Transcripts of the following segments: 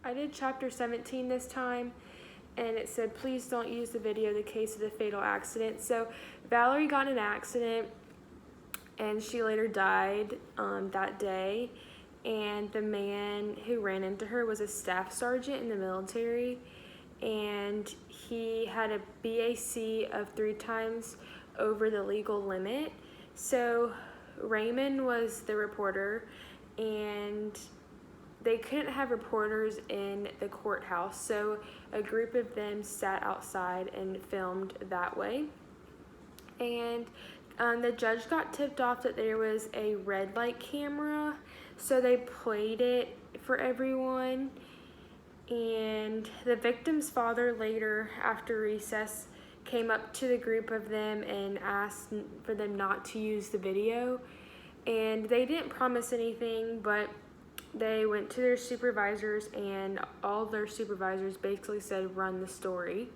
I did chapter 17 this time, and it said, please don't use the video, the case of the fatal accident. So Valerie got in an accident, and she later died that day. And the man who ran into her was a staff sergeant in the military, and he had a BAC of 3 times over the legal limit. So Raymond was the reporter, and they couldn't have reporters in the courthouse, so a group of them sat outside and filmed that way. And the judge got tipped off that there was a red light camera, so they played it for everyone. And the victim's father later, after recess, came up to the group of them and asked for them not to use the video. And they didn't promise anything, but they went to their supervisors, and all their supervisors basically said, run the story.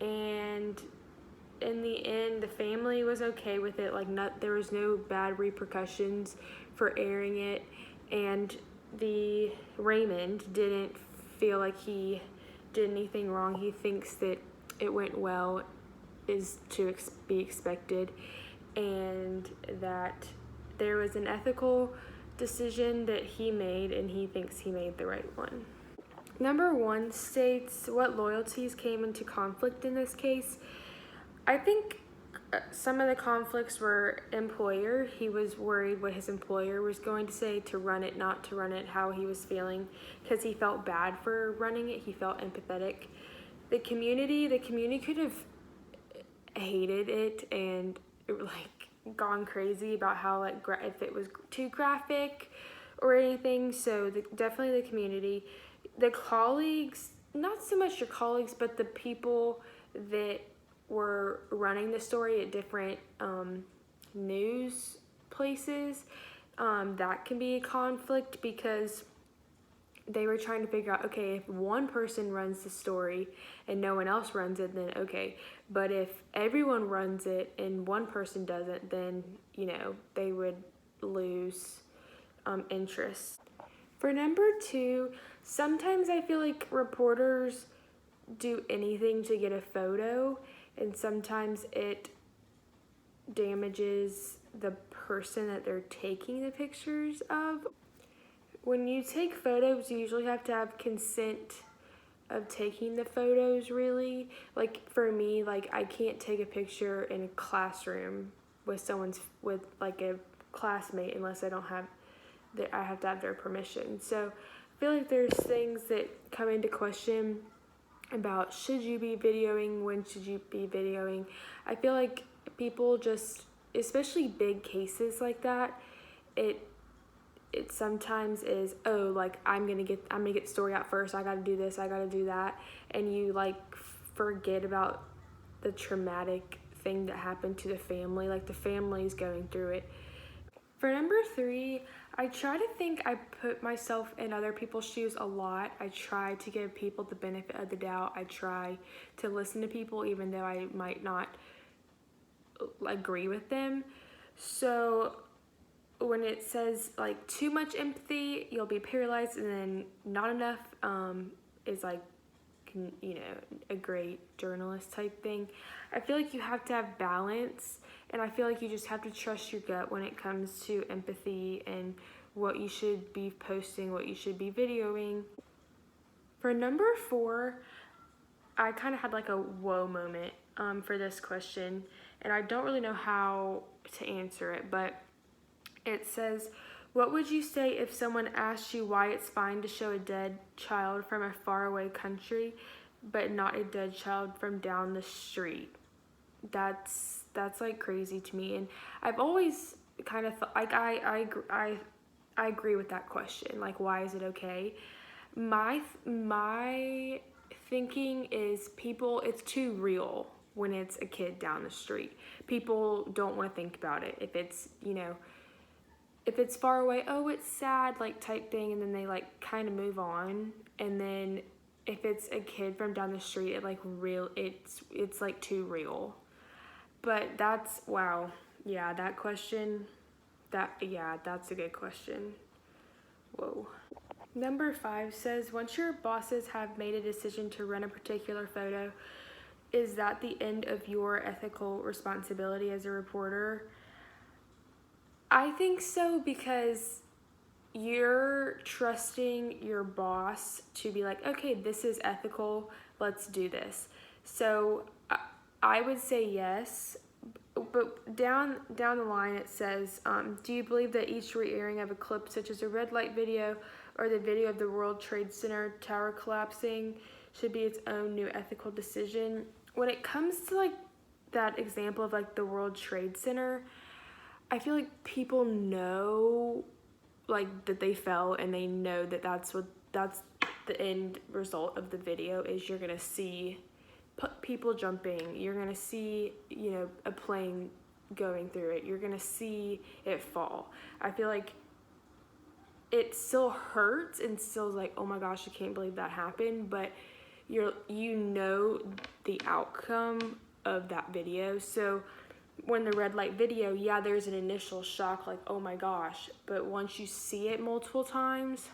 And in the end, the family was okay with it. Like, there was no bad repercussions for airing it. And the Raymond didn't feel like he did anything wrong. He thinks that it went well, is to be expected, and that there was an ethical decision that he made, and he thinks he made the right one. Number 1 states what loyalties came into conflict in this case. I think some of the conflicts were employer. He was worried what his employer was going to say, to run it, not to run it, how he was feeling, because he felt bad for running it. He felt empathetic. The community could have hated it and gone crazy about how if it was too graphic or anything. So definitely the community. The colleagues, not so much your colleagues, but the people that were running the story at different news places, that can be a conflict, because they were trying to figure out, okay, if one person runs the story and no one else runs it, then okay. But if everyone runs it and one person doesn't, then, they would lose interest. For number 2, sometimes I feel like reporters do anything to get a photo, and sometimes it damages the person that they're taking the pictures of. When you take photos, you usually have to have consent of taking the photos, really. Like, for me, I can't take a picture in a classroom with a classmate unless I have to have their permission. So I feel like there's things that come into question about, should you be videoing, when should you be videoing. I feel like people just, especially big cases like that, it sometimes is, I'm gonna get the story out first, I gotta do this, I gotta do that, and you forget about the traumatic thing that happened to the family. The family's going through it. For number 3, I try to think I put myself in other people's shoes a lot. I try to give people the benefit of the doubt. I try to listen to people even though I might not agree with them. So when it says too much empathy, you'll be paralyzed, and then not enough is a great journalist type thing. I feel like you have to have balance, and I feel like you just have to trust your gut when it comes to empathy and what you should be posting, what you should be videoing. For number 4, I kind of had a whoa moment for this question, and I don't really know how to answer it, but it says, what would you say if someone asked you why it's fine to show a dead child from a faraway country, but not a dead child from down the street? That's crazy to me, and I've always kind of thought, I agree with that question. Why is it okay? My thinking is, it's too real when it's a kid down the street. People don't want to think about it. If it's, if it's far away, oh, it's sad, type thing, and then they kind of move on. And then if it's a kid from down the street, it's too real. But that's, wow, yeah, that question, that's a good question. Whoa. Number 5 says, once your bosses have made a decision to run a particular photo, is that the end of your ethical responsibility as a reporter? I think so, because you're trusting your boss to be like, okay, this is ethical, let's do this. So I would say yes, but down the line it says, do you believe that each re-airing of a clip such as a red light video or the video of the World Trade Center tower collapsing should be its own new ethical decision? When it comes to like that example of like the World Trade Center, I feel like people know like that they fell, and they know that that's the end result of the video is you're gonna see people jumping, you're gonna see, you know, a plane going through it, you're gonna see it fall. I feel like it still hurts and still like, oh my gosh, I can't believe that happened, but you know the outcome of that video. So when the red light video, yeah, there's an initial shock, like, oh my gosh, but once you see it multiple times,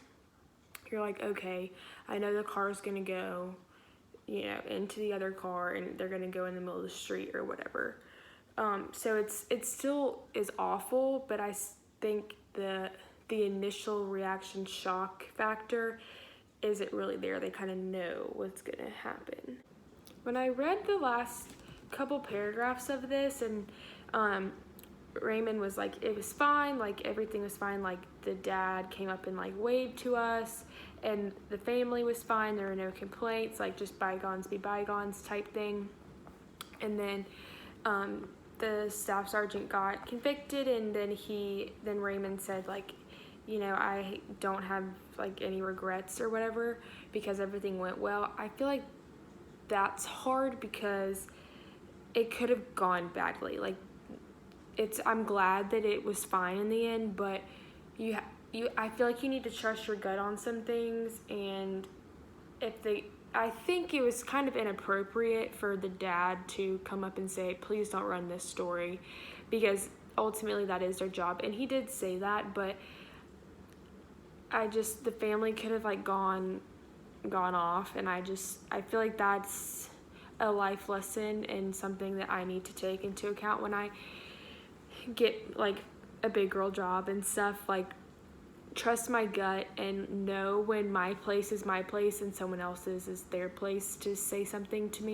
you're like, okay, I know the car's gonna go, you know, into the other car, and they're gonna go in the middle of the street or whatever. So it still is awful, but I think the initial reaction shock factor isn't really there. They kind of know what's gonna happen. When I read the last couple paragraphs of this, and Raymond was like, it was fine, like everything was fine, like the dad came up and like waved to us, and the family was fine, there were no complaints, like just bygones be bygones type thing. And then the staff sergeant got convicted, and then Raymond said, like, you know, I don't have like any regrets or whatever because everything went well. I feel like that's hard because it could have gone badly. Like, I'm glad that it was fine in the end, but I feel like you need to trust your gut on some things. And I think it was kind of inappropriate for the dad to come up and say, please don't run this story, because ultimately that is their job. And he did say that, but the family could have like gone off, and I feel like that's a life lesson and something that I need to take into account when I get like a big girl job and stuff. Like, trust my gut and know when my place is my place and someone else's is their place to say something to me.